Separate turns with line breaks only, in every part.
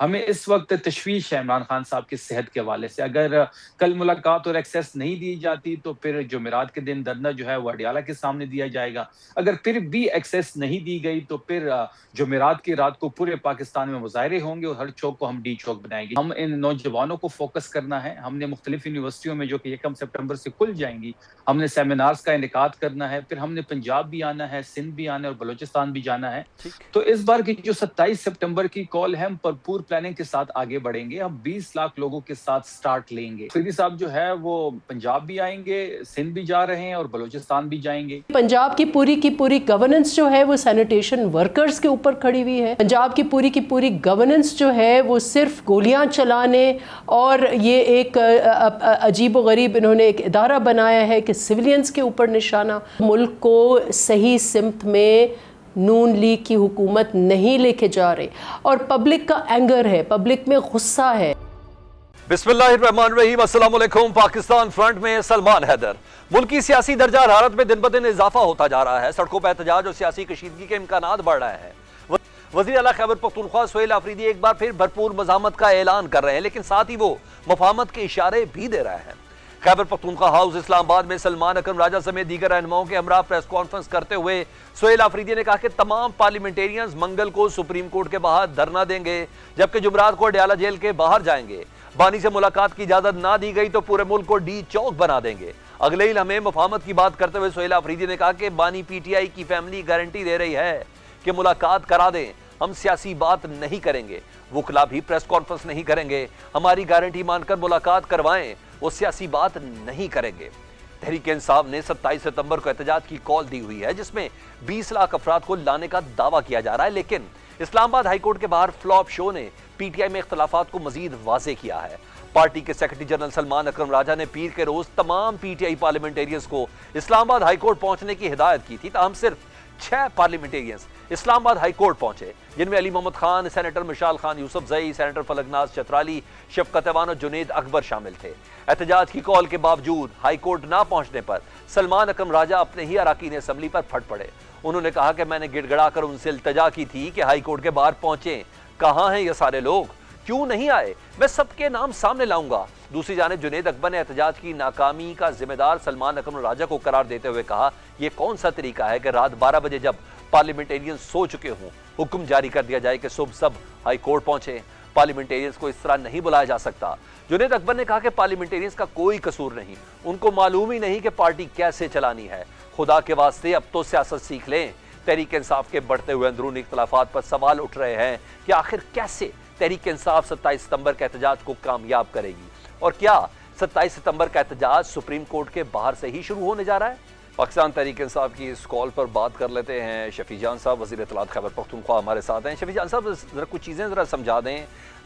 ہمیں اس وقت تشویش ہے عمران خان صاحب کی صحت کے حوالے سے۔ اگر کل ملاقات اور ایکسیس نہیں دی جاتی تو پھر جمعرات کے دن دھرنا جو ہے وہ اڈیالہ کے سامنے دیا جائے گا۔ اگر پھر بھی ایکسیس نہیں دی گئی تو پھر جمعرات کی رات کو پورے پاکستان میں مظاہرے ہوں گے اور ہر چوک کو ہم ڈی چوک بنائیں گے۔ ہم ان نوجوانوں کو فوکس کرنا ہے۔ ہم نے مختلف یونیورسٹیوں میں جو کہ 1 سپٹمبر سے کھل جائیں گی، ہم نے سیمینارز کا انعقاد کرنا ہے۔ پھر ہم نے پنجاب بھی آنا ہے، سندھ بھی آنا ہے اور بلوچستان بھی جانا ہے۔
ٹھیک
تو اس بار کی جو 27 سپٹمبر کی کال ہے، ہم بھرپور پلاننگ کے ساتھ آگے بڑھیں گے۔ ہم 20 لاکھ لوگوں کے ساتھ سٹارٹ لیں گے۔ فریدی صاحب جو ہے وہ پنجاب بھی آئیں گے، سندھ بھی جا رہے ہیں اور بلوچستان بھی جائیں گے۔
پنجاب کی پوری گورننس جو ہے وہ سینیٹیشن ورکرز کے اوپر کھڑی ہوئی ہے۔ پنجاب کی پوری گورننس جو ہے وہ صرف گولیاں چلانے اور یہ ایک عجیب و غریب انہوں نے ایک ادارہ بنایا ہے کہ سویلینز کے اوپر نشانہ۔ ملک کو صحیح سمت میں نون لیگ کی حکومت نہیں لے کے جا رہے اور پبلک کا اینگر ہے، پبلک میں غصہ ہے۔
بسم اللہ الرحمن الرحیم۔ السلام علیکم۔ پاکستان فرنٹ میں سلمان حیدر۔ ملکی سیاسی درجہ حرارت میں دن بدن اضافہ ہوتا جا رہا ہے۔ سڑکوں پر احتجاج اور سیاسی کشیدگی کے امکانات بڑھ رہے ہیں۔ وزیر اعلیٰ خیبر پختونخوا سہیل آفریدی ایک بار پھر بھرپور مزاحمت کا اعلان کر رہے ہیں، لیکن ساتھ ہی وہ مفاہمت کے اشارے بھی دے رہے ہیں۔ خیبر پختونخوا ہاؤس اسلام آباد میں سلمان اکرم راجہ سمیت دیگر رہنماؤں کے ہمراہ پریس کانفرنس کرتے ہوئے سہیل آفریدی نے کہا کہ تمام پارلیمنٹیرینز منگل کو سپریم کورٹ کے باہر دھرنا دیں گے، جبکہ جمعرات کو اڈیالہ جیل کے باہر جائیں گے۔ بانی سے ملاقات کی اجازت نہ دی گئی تو پورے ملک کو ڈی چوک بنا دیں گے۔ اگلے ہی لمحے مفاہمت کی بات کرتے ہوئے سہیل آفریدی نے کہا کہ بانی پی ٹی آئی کی فیملی گارنٹی دے رہی ہے کہ ملاقات کرا دیں، ہم سیاسی بات نہیں کریں گے، وکلا بھی پریس کانفرنس نہیں کریں گے، ہماری گارنٹی مان کر ملاقات کروائیں، وہ سیاسی بات نہیں کریں گے۔ تحریک انصاف نے 27 ستمبر کو احتجاج کی کال دی ہوئی ہے، جس میں 20 لاکھ افراد کو لانے کا دعویٰ کیا جا رہا ہے، لیکن اسلام آباد ہائی کورٹ کے باہر فلاپ شو نے پی ٹی آئی میں اختلافات کو مزید واضح کیا ہے۔ پارٹی کے سیکرٹری جنرل سلمان اکرم راجہ نے پیر کے روز تمام پی ٹی آئی پارلیمنٹیرینز کو اسلام آباد ہائی کورٹ پہنچنے کی ہدایت کی تھی، تاہم صرف 6 پارلیمنٹیرینز اسلام آباد ہائی کورٹ پہنچے، جن میں علی محمد خان، سینیٹر مشال خان یوسف زئی، سینیٹر فلک ناز چترالی، شفقت ایوان اور جنید اکبر شامل تھے۔ احتجاج کی کال کے باوجود ہائی کورٹ نہ پہنچنے پر سلمان اکرم راجہ اپنے ہی اراکین اسمبلی پر پھٹ پڑے۔ انہوں نے کہا کہ میں نے گڑ گڑا کر ان سے التجا کی تھی کہ ہائی کورٹ کے باہر پہنچیں، کہاں ہیں یہ سارے لوگ، کیوں نہیں آئے، میں سب کے نام سامنے لاؤں گا۔ دوسری جانب جنید اکبر نے احتجاج کی ناکامی کا ذمہ دار سلمان اکرم راجہ کو قرار دیتے ہوئے کہا یہ کون سا طریقہ ہے کہ رات 12 بجے جب پارلیمنٹیرین سو چکے ہوں حکم جاری کر دیا جائے کہ صبح سب ہائی کورٹ پہنچے، پارلیمنٹیرینز کو اس طرح نہیں بلایا جا سکتا۔ جنید اکبر نے کہا کہ پارلیمنٹیرینز کا کوئی قصور نہیں، ان کو معلوم ہی نہیں کہ پارٹی کیسے چلانی ہے، خدا کے واسطے اب تو سیاست سیکھ لیں۔ تحریک انصاف کے بڑھتے ہوئے اندرونی اختلافات پر سوال اٹھ رہے ہیں کہ آخر کیسے تحریک انصاف 27 ستمبر کے احتجاج کو کامیاب کرے گی، اور کیا 27 ستمبر کا احتجاج سپریم کورٹ کے باہر سے ہی شروع ہونے جا رہا ہے؟ پاکستان تحریک انصاف کی اس کال پر بات کر لیتے ہیں۔ شفیع جان صاحب وزیر اطلاعات خیبر پختونخوا ہمارے ساتھ ہیں۔ شفیع جان صاحب ذرا کچھ چیزیں ذرا سمجھا دیں۔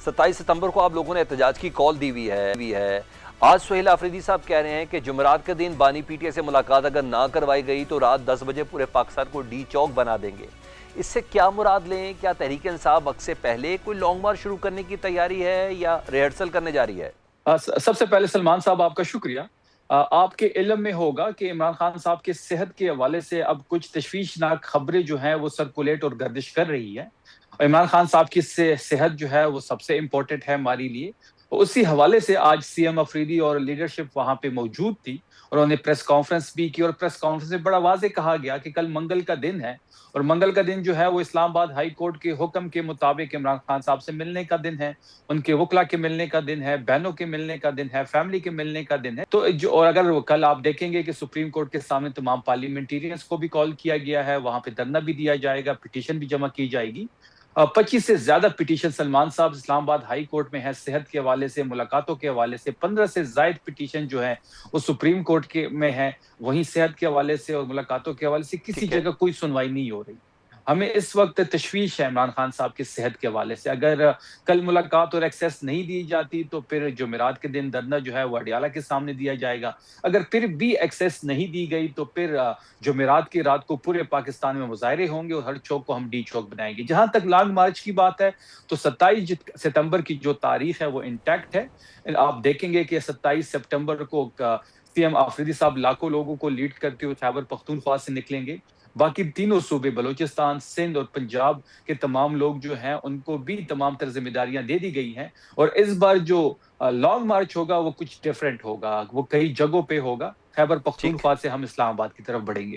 27 ستمبر کو آپ لوگوں نے احتجاج کی کال دی ہوئی ہے، آج سہیل آفریدی صاحب کہہ رہے ہیں کہ جمعرات کے دن بانی پی ٹی آئی سے ملاقات اگر نہ کروائی گئی تو رات 10 بجے پورے پاکستان کو ڈی چوک بنا دیں گے۔ اس سے کیا مراد لیں؟ کیا تحریک انصاف وقت سے پہلے کوئی لانگ مارچ شروع کرنے کی تیاری ہے یا ریہرسل کرنے جا رہی ہے؟
سب سے پہلے سلمان صاحب آپ کا شکریہ۔ آپ کے علم میں ہوگا کہ عمران خان صاحب کے صحت کے حوالے سے اب کچھ تشویشناک خبریں جو ہیں وہ سرکولیٹ اور گردش کر رہی ہے۔ عمران خان صاحب کی صحت جو ہے وہ سب سے امپورٹنٹ ہے ہمارے لیے۔ اسی حوالے سے آج سی ایم افریدی اور لیڈرشپ وہاں پہ موجود تھی، اور انہوں نے پریس کانفرنس بھی کی، اور پریس کانفرنس میں بڑا واضح کہا گیا کہ کل منگل کا دن ہے، اور منگل کا دن جو ہے وہ اسلام آباد ہائی کورٹ کے حکم کے مطابق عمران خان صاحب سے ملنے کا دن ہے، ان کے وکلا کے ملنے کا دن ہے، بہنوں کے ملنے کا دن ہے، فیملی کے ملنے کا دن ہے۔ تو اور اگر کل آپ دیکھیں گے کہ سپریم کورٹ کے سامنے تمام پارلیمنٹیرینز کو بھی کال کیا گیا ہے، وہاں پہ دھرنا بھی دیا جائے گا، پٹیشن بھی جمع کی جائے گی۔ 25 سے زیادہ پٹیشن سلمان صاحب اسلام آباد ہائی کورٹ میں ہے صحت کے حوالے سے، ملاقاتوں کے حوالے سے۔ 15 سے زائد پٹیشن جو ہے وہ سپریم کورٹ کے میں ہے، وہیں صحت کے حوالے سے اور ملاقاتوں کے حوالے سے کسی جگہ کوئی سنوائی نہیں ہو رہی۔ ہمیں اس وقت تشویش ہے عمران خان صاحب کی صحت کے حوالے سے۔ اگر کل ملاقات اور ایکسیس نہیں دی جاتی تو پھر جمعرات کے دن دھرنا جو ہے وہ اڈیالہ کے سامنے دیا جائے گا۔ اگر پھر بھی ایکسیس نہیں دی گئی تو پھر جمعرات کی رات کو پورے پاکستان میں مظاہرے ہوں گے اور ہر چوک کو ہم ڈی چوک بنائیں گے۔ جہاں تک لانگ مارچ کی بات ہے تو 27 ستمبر کی جو تاریخ ہے وہ انٹیکٹ ہے۔ آپ دیکھیں گے کہ 27 سپٹمبر کو سی ایم آفریدی صاحب لاکھوں لوگوں کو لیڈ کرتے ہوئے خیبر پختونخوا سے نکلیں گے. باقی تینوں صوبے بلوچستان، سندھ اور پنجاب کے تمام لوگ جو ہیں ان کو بھی تمام تر ذمہ داریاں دے دی گئی ہیں. اور اس بار جو لانگ مارچ ہوگا وہ کچھ ڈیفرنٹ ہوگا، وہ کئی جگہوں پہ ہوگا. خیبر پختونخوا سے ہم اسلام آباد کی طرف بڑھیں گے.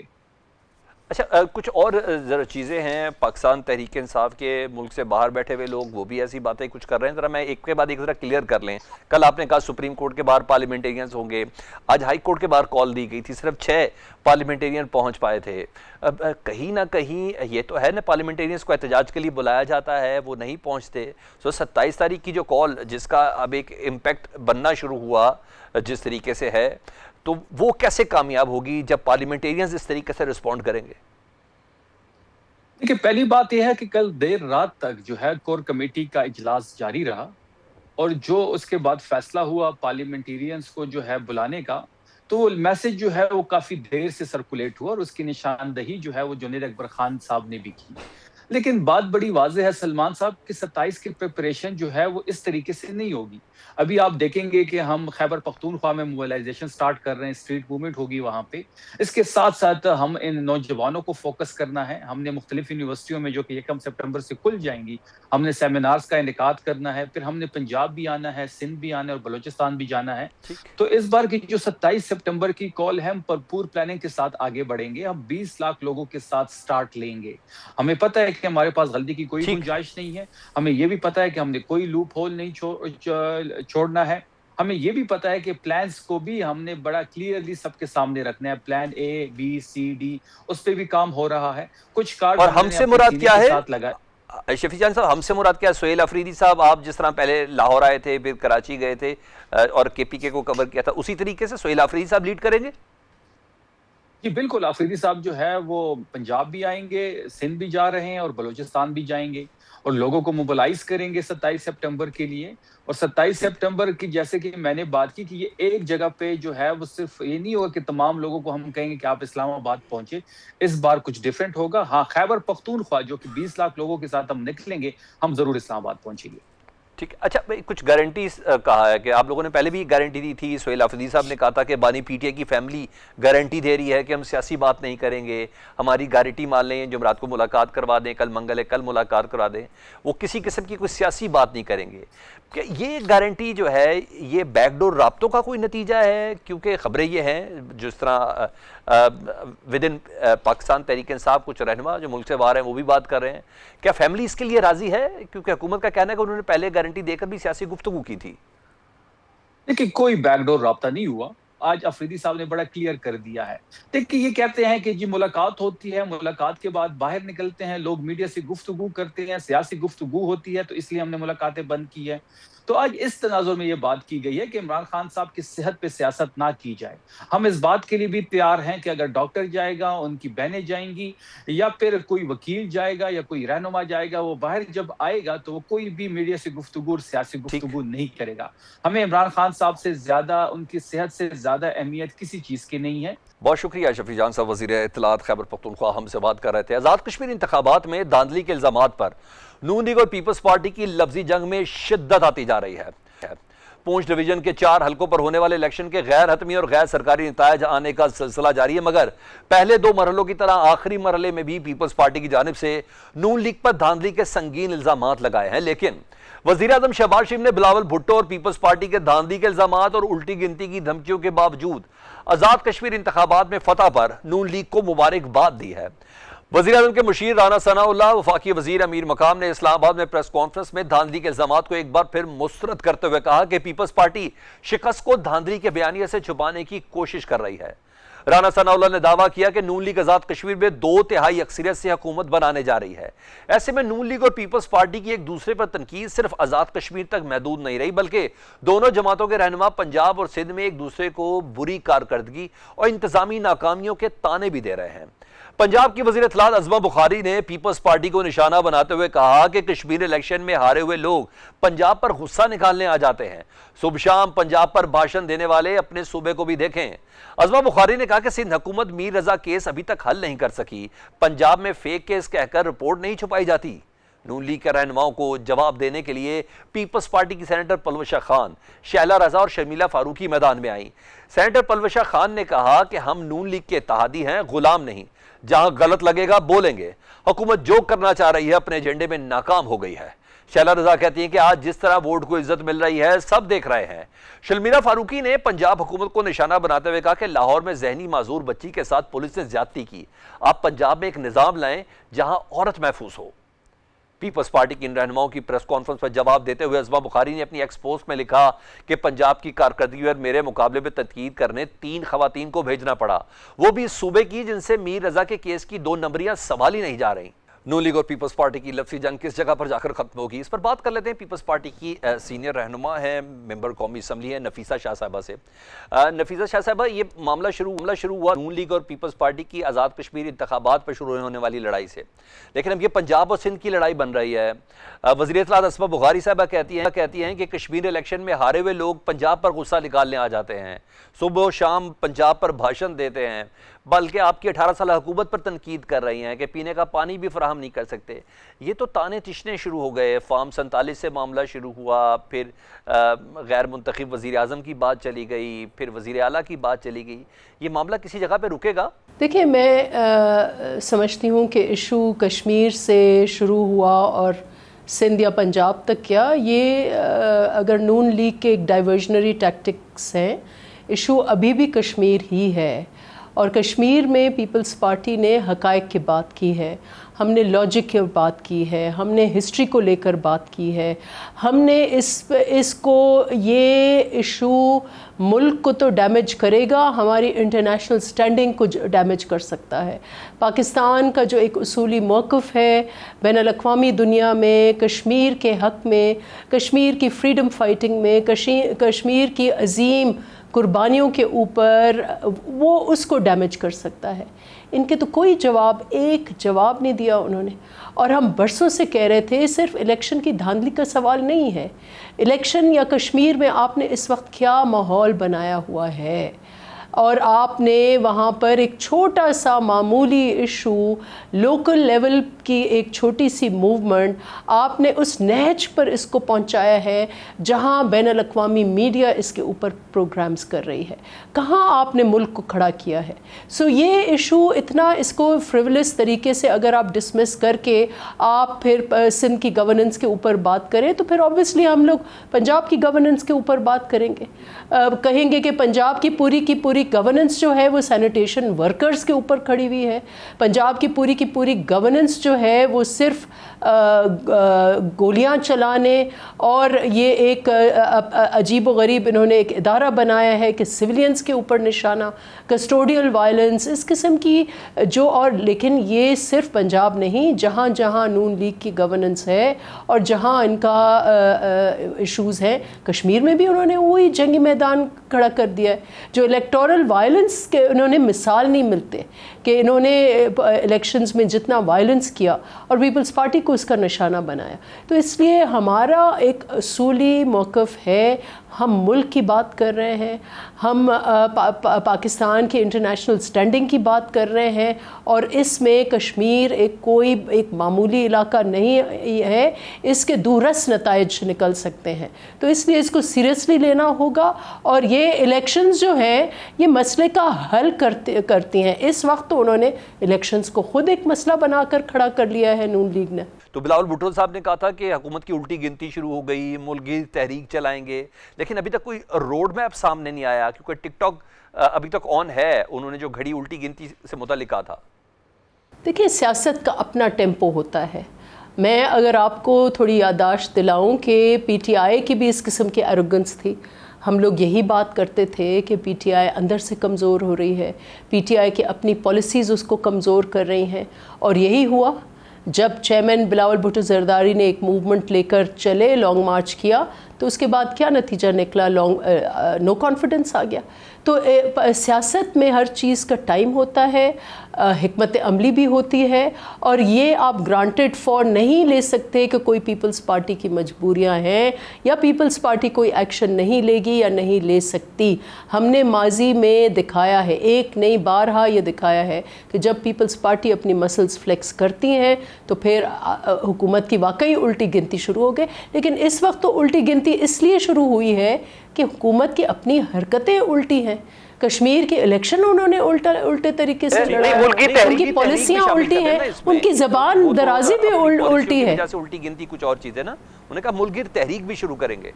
اچھا، کچھ اور ذرا چیزیں ہیں. پاکستان تحریک انصاف کے ملک سے باہر بیٹھے ہوئے لوگ وہ بھی ایسی باتیں کچھ کر رہے ہیں. ذرا میں ایک کے بعد ایک ذرا کلیئر کر لیں. کل آپ نے کہا سپریم کورٹ کے باہر پارلیمنٹیرینز ہوں گے، آج ہائی کورٹ کے باہر کال دی گئی تھی، صرف 6 پارلیمنٹیرین پہنچ پائے تھے. اب کہیں نہ کہیں یہ تو ہے نا، پارلیمنٹیرینز کو احتجاج کے لیے بلایا جاتا ہے، وہ نہیں پہنچتے. 27 تاریخ کی جو کال جس کا اب ایک امپیکٹ بننا شروع ہوا جس طریقے سے ہے، تو وہ کیسے کامیاب ہوگی جب پارلیمنٹیرینز اس طریقے سے رسپونڈ کریں گے؟
دیکھیں، پہلی بات یہ ہے کہ کل دیر رات تک جو ہے کور کمیٹی کا اجلاس جاری رہا، اور جو اس کے بعد فیصلہ ہوا پارلیمنٹیرینز کو جو ہے بلانے کا، تو وہ میسج جو ہے وہ کافی دیر سے سرکولیٹ ہوا، اور اس کی نشاندہی جو ہے وہ جنید اکبر خان صاحب نے بھی کی. لیکن بات بڑی واضح ہے سلمان صاحب کہ 27 کی پریپریشن جو ہے وہ اس طریقے سے نہیں ہوگی. ابھی آپ دیکھیں گے کہ ہم خیبر پختونخوا میں موبلائزیشن سٹارٹ کر رہے ہیں، اسٹریٹ موومنٹ ہوگی وہاں پہ. اس کے ساتھ ساتھ ہم ان نوجوانوں کو فوکس کرنا ہے. ہم نے مختلف یونیورسٹیوں میں جو کہ 1 سپٹمبر سے کھل جائیں گی، ہم نے سیمینارز کا انعقاد کرنا ہے. پھر ہم نے پنجاب بھی آنا ہے، سندھ بھی آنا ہے، اور بلوچستان بھی جانا ہے. تو اس بار کی جو 27 سپٹمبر کی کال ہے، ہم بھرپور پلاننگ کے ساتھ آگے بڑھیں گے. ہم 20 لاکھ لوگوں کے ساتھ سٹارٹ لیں گے. ہمیں پتہ ہے کہ ہمارے پاس غلطی کی کوئی گنجائش نہیں ہے. ہمیں یہ بھی پتہ ہے کہ ہم نے کوئی لوپ ہول نہیں چھوڑنا ہے. ہمیں یہ بھی پتہ ہے کہ پلانز کو بھی ہم نے بڑا کلیئرلی سب کے سامنے رکھنا ہے. Plan A B C D اس پہ بھی کام ہو رہا ہے. کچھ کارڈ
اور ہم سے مراد کیا ہے شفیع جان صاحب؟ ہم سے مراد کیا ہے؟ سہیل آفریدی صاحب، آپ جس طرح پہلے لاہور آئے تھے، پھر کراچی گئے تھے اور KPK کو کور کیا تھا، اسی طریقے سے سہیل آفریدی صاحب لیڈ کریں گے؟
جی بالکل. آفریدی صاحب جو ہے وہ پنجاب بھی آئیں گے، سندھ بھی جا رہے ہیں، اور بلوچستان بھی جائیں گے، اور لوگوں کو موبلائز کریں گے 27 سپٹمبر کے لیے. اور 27 سپٹمبر کی جیسے کہ میں نے بات کی کہ یہ ایک جگہ پہ جو ہے وہ صرف یہ نہیں ہوگا کہ تمام لوگوں کو ہم کہیں گے کہ آپ اسلام آباد پہنچے. اس بار کچھ ڈیفرنٹ ہوگا. ہاں، خیبر پختونخوا جو کہ 20 لاکھ لوگوں کے ساتھ ہم نکلیں گے، ہم ضرور اسلام آباد پہنچیں گے.
ٹھیک. اچھا، کچھ گارنٹیز کہا ہے کہ آپ لوگوں نے پہلے بھی گارنٹی دی تھی. سہیل آفریدی صاحب نے کہا تھا کہ بانی PTI کی فیملی گارنٹی دے رہی ہے کہ ہم سیاسی بات نہیں کریں گے، ہماری گارنٹی مان لیں، جمعرات کو ملاقات کروا دیں، کل منگل ہے، کل ملاقات کروا دیں، وہ کسی قسم کی کوئی سیاسی بات نہیں کریں گے. کہ یہ گارنٹی جو ہے یہ بیک ڈور رابطوں کا کوئی نتیجہ ہے؟ کیونکہ خبریں یہ ہیں جس طرح ودن پاکستان تحریک انصاف کچھ رہنما جو ملک سے باہر ہیں وہ بھی بات کر رہے ہیں. کیا فیملی اس کے لیے راضی ہے؟ کیونکہ حکومت کا کہنا ہے کہ انہوں نے پہلے گارنٹی دے کر بھی سیاسی گفتگو کی تھی.
دیکھیں، کوئی بیک ڈور رابطہ نہیں ہوا. آج آفریدی صاحب نے بڑا کلیئر کر دیا ہے. دیکھیں، یہ کہتے ہیں کہ جی ملاقات ہوتی ہے، ملاقات کے بعد باہر نکلتے ہیں، لوگ میڈیا سے گفتگو کرتے ہیں، سیاسی گفتگو ہوتی ہے، تو اس لیے ہم نے ملاقاتیں بند کی ہے. تو آج اس تناظر میں یہ بات کی گئی ہے کہ عمران خان صاحب کی صحت پہ سیاست نہ کی جائے. ہم اس بات کے لیے بھی تیار ہیں کہ اگر ڈاکٹر جائے گا، ان کی بہنیں جائیں گی، یا پھر کوئی وکیل جائے گا یا کوئی رہنما جائے گا، وہ باہر جب آئے گا تو وہ کوئی بھی میڈیا سے گفتگو اور سیاسی گفتگو نہیں کرے گا. ہمیں عمران خان صاحب سے زیادہ، ان کی صحت سے زیادہ اہمیت کسی چیز کی نہیں ہے.
بہت شکریہ شفیع جان صاحب، وزیر اطلاعات خیبر پختونخوا ہم سے بات کر رہے تھے. آزاد کشمیر انتخابات میں دھاندلی کے الزامات پر نون لیگ اور پیپلز پارٹی کی لفظی جنگ میں شدت آتی جا رہی ہے. پونچھ ڈویژن کے 4 حلقوں پر ہونے والے الیکشن کے غیر حتمی اور غیر سرکاری نتائج آنے کا سلسلہ جاری ہے، مگر پہلے 2 مرحلوں کی طرح آخری مرحلے میں بھی پیپلز پارٹی کی جانب سے نون لیگ پر دھاندلی کے سنگین الزامات لگائے ہیں. لیکن وزیر اعظم شہباز شریف نے بلاول بھٹو اور پیپلز پارٹی کے دھاندلی کے الزامات اور الٹی گنتی کی دھمکیوں کے باوجود آزاد کشمیر انتخابات میں فتح پر نون لیگ کو مبارکباد دی ہے. وزیر اعظم کے مشیر رانا ثناء اللہ، وفاقی وزیر امیر مقام نے اسلام آباد میں پریس کانفرنس میں دھاندلی کے الزامات کو ایک بار پھر مسترد کرتے ہوئے کہا کہ پیپلز پارٹی شکست کو دھاندلی کے بیانیے سے چھپانے کی کوشش کر رہی ہے. رانا ثناء اللہ نے دعویٰ کیا کہ نون لیگ آزاد کشمیر میں 2/3 اکثریت سے حکومت بنانے جا رہی ہے. ایسے میں نون لیگ اور پیپلز پارٹی کی ایک دوسرے پر تنقید صرف آزاد کشمیر تک محدود نہیں رہی، بلکہ دونوں جماعتوں کے رہنما پنجاب اور سندھ میں ایک دوسرے کو بری کارکردگی اور انتظامی ناکامیوں کے طعنے بھی دے رہے ہیں. پنجاب کی وزیر اطلاعات عظمہ بخاری نے پیپلز پارٹی کو نشانہ بناتے ہوئے کہا کہ کشمیر الیکشن میں ہارے ہوئے لوگ پنجاب پر غصہ نکالنے آ جاتے ہیں. صبح شام پنجاب پر بھاشن دینے والے اپنے صوبے کو بھی دیکھیں. عظمہ بخاری نے کہا کہ سندھ حکومت میر رضا کیس ابھی تک حل نہیں کر سکی. پنجاب میں فیک کیس کہہ کر رپورٹ نہیں چھپائی جاتی. نون لیگ کے رہنماؤں کو جواب دینے کے لیے پیپلز پارٹی کی سینیٹر پلوشہ خان، شہلا رضا اور شرمیلا فاروقی میدان میں آئیں۔ سینیٹر پلوشہ خان نے کہا کہ ہم نون لیگ کے اتحادی ہیں، غلام نہیں، جہاں غلط لگے گا بولیں گے، حکومت جو کرنا چاہ رہی ہے اپنے ایجنڈے میں ناکام ہو گئی ہے۔ شہلا رضا کہتی ہیں کہ آج جس طرح ووٹ کو عزت مل رہی ہے سب دیکھ رہے ہیں۔ شرمیلا فاروقی نے پنجاب حکومت کو نشانہ بناتے ہوئے کہا کہ لاہور میں ذہنی معذور بچی کے ساتھ پولیس نے زیادتی کی، آپ پنجاب میں ایک نظام لائیں جہاں عورت محفوظ ہو۔ پیپلز پارٹی کی ان رہنماؤں کی پریس کانفرنس پر جواب دیتے ہوئے عظمہ بخاری نے اپنی ایکس پوسٹ میں لکھا کہ پنجاب کی کارکردگی اور میرے مقابلے میں تنقید کرنے 3 خواتین کو بھیجنا پڑا، وہ بھی اس صوبے کی جن سے میر رضا کے کیس کی 2 نمبریاں سنبھالی نہیں جا رہی۔ نون لیگ اور پیپلز پارٹی کی لفظی جنگ کس جگہ پر جا کر ختم ہوگی، اس پر بات کر لیتے ہیں۔ پیپلز پارٹی کی سینئر رہنما ہیں، ممبر قومی اسمبلی ہیں، نفیسہ شاہ صاحبہ سے۔ نفیسہ شاہ صاحبہ، یہ معاملہ شروع ہوا نون لیگ اور پیپلز پارٹی کی آزاد کشمیر انتخابات پر شروع ہونے والی لڑائی سے، لیکن اب یہ پنجاب اور سندھ کی لڑائی بن رہی ہے۔ وزیر اطلاعات عظمہ بخاری صاحبہ کہتی ہیں کہ کشمیر الیکشن میں ہارے ہوئے لوگ پنجاب پر غصہ نکالنے آ جاتے ہیں، صبح و شام پنجاب پر بھاشن دیتے ہیں، بلکہ آپ کی 18 سالہ حکومت پر تنقید کر رہی ہیں کہ پینے کا پانی بھی فراہم نہیں کر سکتے۔ یہ تو تانے تشنے شروع ہو گئے، فارم 47 سے معاملہ شروع ہوا، پھر غیر منتخب وزیر اعظم کی بات چلی گئی، پھر وزیر اعلیٰ کی بات چلی گئی، یہ معاملہ کسی جگہ پہ رکے گا؟
دیکھیں، میں سمجھتی ہوں کہ ایشو کشمیر سے شروع ہوا اور سندھ یا پنجاب تک کیا، یہ اگر نون لیگ کے ایک ڈائیورژنری ٹیکٹکس ہیں، ایشو ابھی بھی کشمیر ہی ہے، اور کشمیر میں پیپلز پارٹی نے حقائق کی بات کی ہے، ہم نے لاجک کی بات کی ہے، ہم نے ہسٹری کو لے کر بات کی ہے، ہم نے اس کو، یہ ایشو ملک کو تو ڈیمیج کرے گا، ہماری انٹرنیشنل سٹینڈنگ کو ڈیمیج کر سکتا ہے۔ پاکستان کا جو ایک اصولی موقف ہے بین الاقوامی دنیا میں کشمیر کے حق میں، کشمیر کی فریڈم فائٹنگ میں، کشمیر کی عظیم قربانیوں کے اوپر، وہ اس کو ڈیمیج کر سکتا ہے۔ ان کے تو کوئی ایک جواب نہیں دیا انہوں نے، اور ہم برسوں سے کہہ رہے تھے صرف الیکشن کی دھاندلی کا سوال نہیں ہے، الیکشن یا کشمیر میں آپ نے اس وقت کیا ماحول بنایا ہوا ہے، اور آپ نے وہاں پر ایک چھوٹا سا معمولی ایشو، لوکل لیول کی ایک چھوٹی سی موومنٹ، آپ نے اس نہج پر اس کو پہنچایا ہے جہاں بین الاقوامی میڈیا اس کے اوپر پروگرامز کر رہی ہے، کہاں آپ نے ملک کو کھڑا کیا ہے۔ یہ ایشو اتنا، اس کو فریولس طریقے سے اگر آپ ڈسمس کر کے آپ پھر سندھ کی گورننس کے اوپر بات کریں تو پھر آبویسلی ہم لوگ پنجاب کی گورننس کے اوپر بات کریں گے، کہیں گے کہ پنجاب کی پوری گورننس جو ہے وہ سینیٹیشن ورکرز کے اوپر کھڑی ہوئی ہے، پنجاب کی پوری گورننس جو ہے وہ صرف گولیاں چلانے، اور یہ ایک عجیب و غریب انہوں نے ایک ادارہ بنایا ہے کہ سویلینز کے اوپر نشانہ، کسٹوڈیل وائلنس، اس قسم کی جو، اور لیکن یہ صرف پنجاب نہیں، جہاں جہاں نون لیگ کی گورننس ہے اور جہاں ان کا ایشوز ہیں، کشمیر میں بھی انہوں نے وہی جنگی میدان کھڑا کر دیا ہے۔ جو الیکٹورل وائلنس کے انہوں نے مثال نہیں ملتے کہ انہوں نے الیکشنز میں جتنا وائلنس کیا، اور پیپلز پارٹی کو اس کا نشانہ بنایا۔ تو اس لیے ہمارا ایک اصولی موقف ہے، ہم ملک کی بات کر رہے ہیں، ہم پاکستان کی انٹرنیشنل سٹینڈنگ کی بات کر رہے ہیں، اور اس میں کشمیر ایک معمولی علاقہ نہیں ہے، اس کے دورس نتائج نکل سکتے ہیں۔ تو اس لیے اس کو سیریسلی لینا ہوگا، اور یہ الیکشنز جو ہیں یہ مسئلے کا حل کرتی ہیں۔ اس وقت تو انہوں نے الیکشنز کو خود ایک مسئلہ بنا کر کھڑا کر لیا ہے نون لیگ نے۔
تو بلاول بھٹو صاحب نے کہا تھا کہ حکومت کی الٹی گنتی شروع ہو گئی، ملک گیر تحریک چلائیں گے، لیکن ابھی تک کوئی روڈ میپ سامنے نہیں آیا، کیونکہ ٹک ٹاک ابھی تک آن ہے، انہوں نے جو گھڑی الٹی گنتی سے متعلق کہا تھا۔
دیکھیں، سیاست کا اپنا ٹیمپو ہوتا ہے۔ میں اگر آپ کو تھوڑی یادداشت دلاؤں کہ پی ٹی آئی کی بھی اس قسم کی ایروگنس تھی، ہم لوگ یہی بات کرتے تھے کہ پی ٹی آئی اندر سے کمزور ہو رہی ہے، پی ٹی آئی کی اپنی پالیسیز اس کو کمزور کر رہی ہیں، اور یہی ہوا جب چیئرمین بلاول بھٹو زرداری نے ایک موومنٹ لے کر چلے، لانگ مارچ کیا، تو اس کے بعد کیا نتیجہ نکلا؟ نو کانفیڈنس آ گیا۔ تو سیاست میں ہر چیز کا ٹائم ہوتا ہے، حکمت عملی بھی ہوتی ہے، اور یہ آپ گرانٹیڈ فار نہیں لے سکتے کہ کوئی پیپلز پارٹی کی مجبوریاں ہیں یا پیپلز پارٹی کوئی ایکشن نہیں لے گی یا نہیں لے سکتی۔ ہم نے ماضی میں دکھایا ہے، ایک نہیں بارہا یہ دکھایا ہے کہ جب پیپلز پارٹی اپنی مسلز فلیکس کرتی ہیں تو پھر حکومت کی واقعی الٹی گنتی شروع ہو گئے۔ لیکن اس وقت تو الٹی گنتی اس لیے شروع ہوئی ہے کہ حکومت کی اپنی حرکتیں الٹی ہیں۔ کشمیر کے الیکشن انہوں نے الٹے طریقے سے لڑا، ان کی پالیسیاں الٹی ہیں، ان کی زبان درازی بھی الٹی ہے۔
الٹی گنتی کچھ اور چیز ہے نا، انہوں نے کہا ملک گیر تحریک بھی شروع کریں گے۔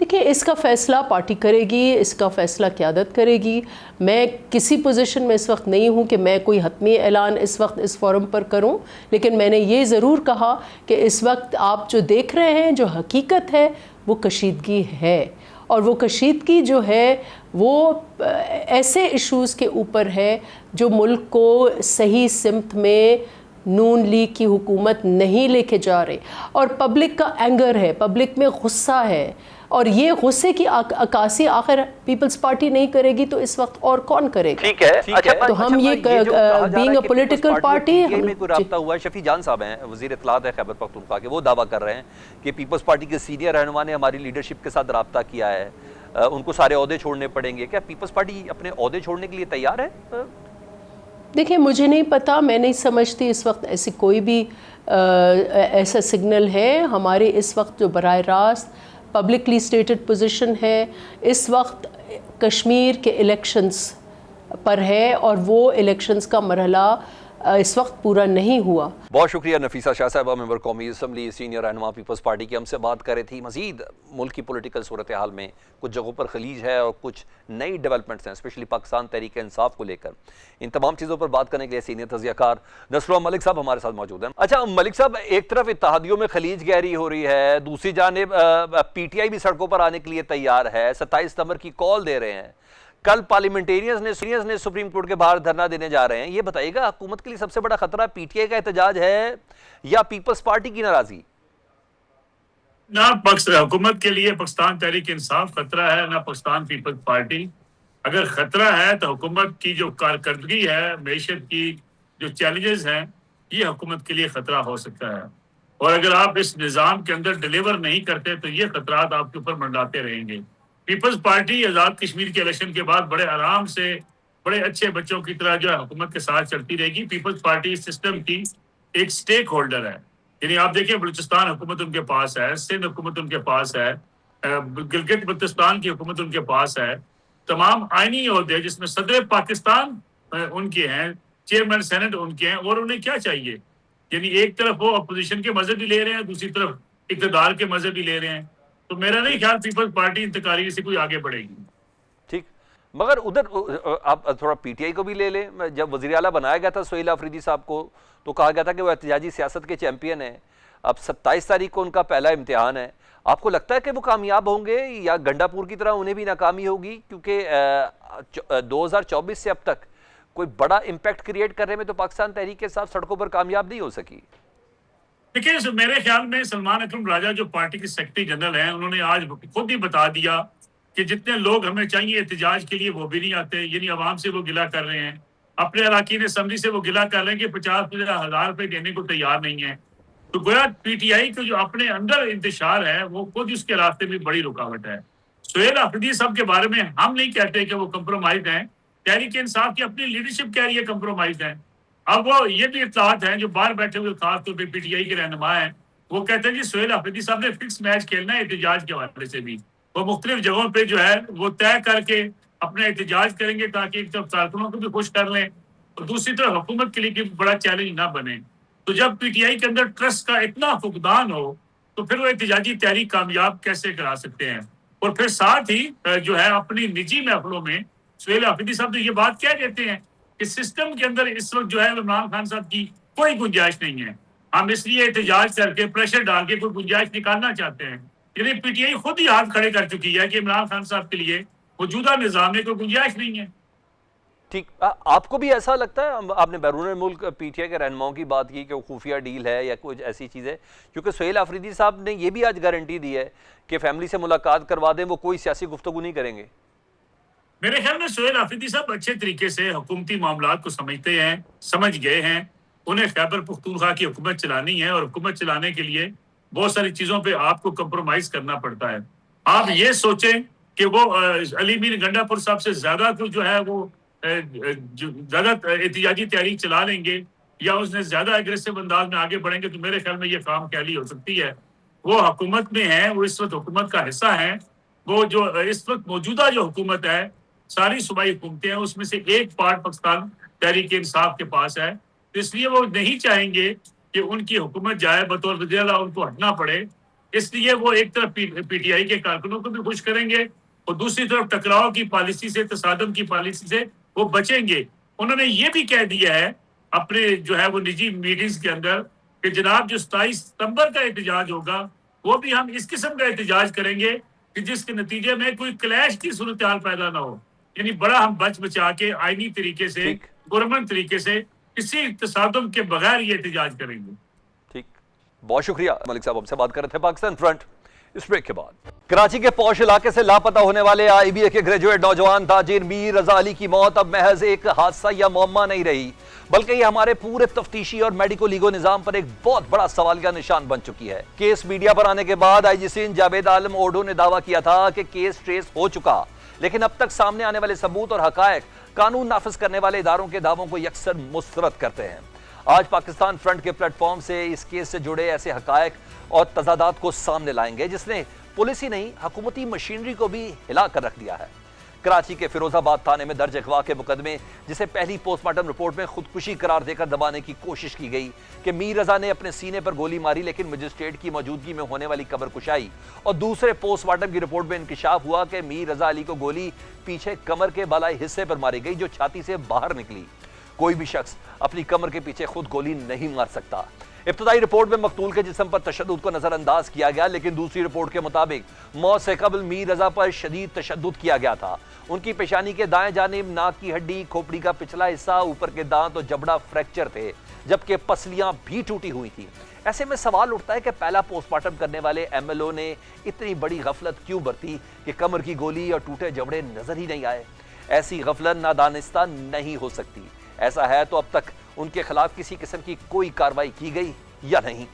دیکھیں اس کا فیصلہ پارٹی کرے گی، اس کا فیصلہ قیادت کرے گی۔ میں کسی پوزیشن میں اس وقت نہیں ہوں کہ میں کوئی حتمی اعلان اس وقت اس فورم پر کروں، لیکن میں نے یہ ضرور کہا کہ اس وقت آپ جو دیکھ رہے ہیں جو حقیقت ہے وہ کشیدگی ہے، اور وہ کشیدگی جو ہے وہ ایسے ایشوز کے اوپر ہے جو ملک کو صحیح سمت میں نون لیگ کی حکومت نہیں لے کے جا رہے، اور پبلک کا اینگر ہے، پبلک میں غصہ ہے، اور یہ غصے کی عکاسی آخر پیپلز پارٹی نہیں کرے گی تو اس وقت اور کون کرے گا؟
ٹھیک ہے،
تو ہم یہ بینگ اے پولیٹیکل پارٹی
میں کوئی رابطہ ہوا ہے۔ شفیع جان صاحب ہیں وزیر اطلاعات ہے خیبر پختونخوا کے، وہ دعویٰ کر رہے ہیں کہ پیپلز پارٹی کے سینئر رہنما نے ہماری لیڈرشپ کے ساتھ رابطہ کیا ہے، ان کو سارے عہدے چھوڑنے پڑیں گے۔ کیا پیپلز پارٹی اپنے عہدے چھوڑنے کے لیے تیار ہے؟
دیکھیں مجھے نہیں پتا، میں نہیں سمجھتی اس وقت ایسی کوئی بھی ایسا سگنل ہے۔ ہمارے اس وقت جو براہ راست پبلکلی اسٹیٹڈ پوزیشن ہے اس وقت کشمیر کے الیکشنز پر ہے، اور وہ الیکشنز کا مرحلہ اس وقت پورا نہیں ہوا۔
بہت شکریہ نفیسہ شاہ صاحبہ، ممبر قومی اسمبلی، سینئر رہنما پیپلز پارٹی کی، ہم سے بات کر رہی تھی۔ مزید ملک کی پولیٹیکل صورتحال میں کچھ جگہوں پر خلیج ہے اور کچھ نئی ڈیولپمنٹس ہیں، اسپیشلی پاکستان تحریک انصاف کو لے کر۔ ان تمام چیزوں پر بات کرنے کے لیے سینئر تجزیہ کار نصر ملک صاحب ہمارے ساتھ موجود ہیں۔ اچھا ملک صاحب، ایک طرف اتحادیوں میں خلیج گہری ہو رہی ہے، دوسری جانب پی ٹی آئی بھی سڑکوں پر آنے کے لیے تیار ہے، 27 ستمبر کی کال دے رہے ہیں۔ کل پارلیمنٹیرینز نے سپریم کورٹ کے باہر دھرنا دینے جا رہے ہیں۔ یہ بتائیے گا حکومت کے لیے سب سے بڑا خطرہ پی ٹی آئی کا احتجاج ہے یا پیپلز پارٹی کی ناراضی؟
نہ حکومت کے لیے پاکستان تحریک انصاف خطرہ ہے، نہ پاکستان پیپلز پارٹی۔ اگر خطرہ ہے تو حکومت کی جو کارکردگی ہے، معیشت کی جو چیلنجز ہیں، یہ حکومت کے لیے خطرہ ہو سکتا ہے، اور اگر آپ اس نظام کے اندر ڈیلیور نہیں کرتے تو یہ خطرات آپ کے اوپر منڈلاتے رہیں گے۔ پیپلز پارٹی آزاد کشمیر کے الیکشن کے بعد بڑے آرام سے، بڑے اچھے بچوں کی طرح جو ہے حکومت کے ساتھ چلتی رہے گی۔ پیپلز پارٹی سسٹم کی ایک سٹیک ہولڈر ہے، یعنی آپ دیکھیں بلوچستان حکومت ان کے پاس ہے، سندھ حکومت ان کے پاس ہے، گلگت بلتستان کی حکومت ان کے پاس ہے، تمام آئینی عہدے جس میں صدر پاکستان ان کے ہیں، چیئرمین سینٹ ان کے ہیں، اور انہیں کیا چاہیے؟ یعنی ایک طرف وہ اپوزیشن کے مذہب بھی لے رہے ہیں، دوسری طرف اقتدار کے مذہب بھی لے رہے ہیں، تو میرا نہیں خیال پیپلز پارٹی انتقالی سے کوئی آگے بڑھے گی۔
ٹھیک، مگر ادھر آپ تھوڑا پی ٹی آئی کو بھی لے لیں۔ جب وزیر اعلیٰ بنایا گیا تھا سہیل آفریدی صاحب کو تو کہا گیا تھا کہ وہ احتجاجی سیاست کے چیمپئن ہیں۔ اب 27 تاریخ کو ان کا پہلا امتحان ہے، آپ کو لگتا ہے کہ وہ کامیاب ہوں گے یا گنڈا پور کی طرح انہیں بھی ناکامی ہوگی؟ کیونکہ 2024 سے اب تک کوئی بڑا امپیکٹ کریٹ کرنے میں تو پاکستان تحریک کے ساتھ سڑکوں پر کامیاب نہیں ہو سکی۔
دیکھیں میرے خیال میں سلمان اکرم راجہ جو پارٹی کے سیکرٹری جنرل ہیں، انہوں نے آج خود ہی بتا دیا کہ جتنے لوگ ہمیں چاہیے احتجاج کے لیے وہ بھی نہیں آتے، یعنی عوام سے وہ گلہ کر رہے ہیں، اپنے اراکین اسمبلی سے وہ گلہ کر رہے ہیں کہ 50,000 روپے دینے کو تیار نہیں ہیں۔ تو گویا پی ٹی آئی کا جو اپنے اندر انتشار ہے وہ خود اس کے راستے میں بڑی رکاوٹ ہے۔ سہیل آفریدی صاحب کے بارے میں ہم نہیں کہتے کہ وہ کمپرومائز ہیں، تحریک انصاف کی اپنی لیڈرشپ کہہ رہی ہے کمپرومائز ہیں۔ اب وہ یہ بھی اطلاعات ہیں جو باہر بیٹھے ہوئے خاص طور پہ پی ٹی آئی کے رہنما ہیں، وہ کہتے ہیں جی سہیل آفریدی صاحب نے فکس میچ کھیلنا ہے احتجاج کے حوالے سے بھی، وہ مختلف جگہوں پہ جو ہے وہ طے کر کے اپنا احتجاج کریں گے تاکہ ایک طرف کارکنوں کو بھی خوش کر لیں اور دوسری طرف حکومت کے لیے بڑا چیلنج نہ بنے۔ تو جب پی ٹی آئی کے اندر ٹرسٹ کا اتنا فقدان ہو تو پھر وہ احتجاجی تحریک کامیاب کیسے کرا سکتے ہیں؟ اور پھر ساتھ ہی جو ہے اپنی نجی محفلوں میں سہیل آفریدی صاحب تو یہ بات کہہ دیتے ہیں کہ سسٹم کے اندر اس وقت جو ہے عمران خان صاحب کی کوئی گنجائش نہیں ہے، ہم اس لیے احتجاج کر کے پریشر ڈال کے کوئی گنجائش نکالنا چاہتے ہیں۔ یعنی پی ٹی آئی خود ہی ہاتھ کھڑے کر چکی ہے کہ عمران خان صاحب کے لیے موجودہ نظام میں کوئی گنجائش نہیں ہے۔
ٹھیک، آپ کو بھی ایسا لگتا ہے؟ آپ نے بیرون ملک پی ٹی آئی کے رہنماؤں کی بات کی کہ وہ خفیہ ڈیل ہے یا کچھ ایسی چیز ہے، کیونکہ سہیل آفریدی صاحب نے یہ بھی آج گارنٹی دی ہے کہ فیملی سے ملاقات کروا دیں، وہ کوئی سیاسی گفتگو نہیں کریں گے۔
میرے خیال میں سہیل آفریدی صاحب اچھے طریقے سے حکومتی معاملات کو سمجھتے ہیں، سمجھ گئے ہیں. انہیں خیبر پختونخوا کی حکومت چلانی ہے اور حکومت چلانے کے لیے بہت ساری چیزوں پہ آپ کو کمپرومائز کرنا پڑتا ہے. آپ یہ سوچیں کہ وہ علی میر گنڈا پور صاحب سے زیادہ جو ہے وہ زیادہ احتجاجی تحریک چلا لیں گے یا اس نے زیادہ اگریسو انداز میں آگے بڑھیں گے تو میرے خیال میں یہ کام خیالی ہو سکتی ہے. وہ حکومت میں ہیں، وہ اس وقت حکومت کا حصہ ہیں. وہ جو اس وقت موجودہ جو حکومت ہے، ساری صوبائی حکومتیں ہیں، اس میں سے ایک پارٹ پاکستان تحریک انصاف کے پاس ہے. اس لیے وہ نہیں چاہیں گے کہ ان کی حکومت جائے، بطور وزیر اعلیٰ ان کو ہٹنا پڑے. اس لیے وہ ایک طرف پی ٹی آئی کے کارکنوں کو بھی خوش کریں گے اور دوسری طرف ٹکراؤ کی پالیسی سے، تصادم کی پالیسی سے وہ بچیں گے. انہوں نے یہ بھی کہہ دیا ہے اپنے جو ہے وہ نجی میٹنگز کے اندر کہ جناب جو 27 ستمبر کا احتجاج ہوگا وہ بھی ہم اس قسم کا احتجاج کریں گے کہ جس کے نتیجے میں کوئی کلیش کی صورتحال پیدا نہ ہو. یعنی بڑا ہم بچ بچا کے آئینی طریقے سے، پرامن طریقے سے، کسی تصادم کے بغیر یہ احتجاج کریں گے.
ٹھیک، بہت شکریہ ملک صاحب، ہم سے بات کر رہے تھے پاکستان فرنٹ. اس بریک کے بعد کراچی کے پوش علاقے سے لاپتہ ہونے والے آئی بی اے کے گریجویٹ نوجوان تاجر میر رضا علی کی موت اب محض ایک حادثہ یا معمہ نہیں رہی، بلکہ یہ ہمارے پورے تفتیشی اور میڈیکو لیگو نظام پر ایک بہت بڑا سوالیہ نشان بن چکی ہے. کیس میڈیا پر آنے کے بعد آئی جی سندھ جاوید عالم اوڈو نے دعویٰ کیا تھا کہ کیس ٹریس ہو چکا، لیکن اب تک سامنے آنے والے ثبوت اور حقائق قانون نافذ کرنے والے اداروں کے دعووں کو یکسر مسترد کرتے ہیں. آج پاکستان فرنٹ کے پلیٹ فارم سے اس کیس سے جڑے ایسے حقائق اور تضادات کو سامنے لائیں گے جس نے پولیس ہی نہیں حکومتی مشینری کو بھی ہلا کر رکھ دیا ہے. کراچی کے فیروز آباد تھانے میں درج اغوا کے مقدمے جسے پہلی پوسٹ مارٹم رپورٹ میں خودکشی قرار دے کر دبانے کی کوشش کی گئی کہ میر رضا نے اپنے سینے پر گولی ماری، لیکن مجسٹریٹ کی موجودگی میں ہونے والی قبر کشائی اور دوسرے پوسٹ مارٹم کی رپورٹ میں انکشاف ہوا کہ میر رضا علی کو گولی پیچھے کمر کے بالائی حصے پر ماری گئی جو چھاتی سے باہر نکلی. کوئی بھی شخص اپنی کمر کے پیچھے خود گولی نہیں مار سکتا. ابتدائی رپورٹ میں مقتول کے جسم پر تشدد کو نظر انداز کیا گیا، لیکن دوسری رپورٹ کے مطابق موت سے قبل میر رضا پر شدید تشدد کیا گیا تھا. ان کی پیشانی کے دائیں جانب ناک کی ہڈی، کھوپڑی کا پچھلا حصہ، اوپر کے دانت اور جبڑا فریکچر تھے، جبکہ پسلیاں بھی ٹوٹی ہوئی تھیں. ایسے میں سوال اٹھتا ہے کہ پہلا پوسٹ مارٹم کرنے والے ایم ایل او نے اتنی بڑی غفلت کیوں برتی کہ کمر کی گولی اور ٹوٹے جبڑے نظر ہی نہیں آئے؟ ایسی غفلت نادانستہ نہیں ہو سکتی. ایسا ہے تو اب تک ان کے خلاف کسی قسم کی کوئی کارروائی کی گئی یا نہیں؟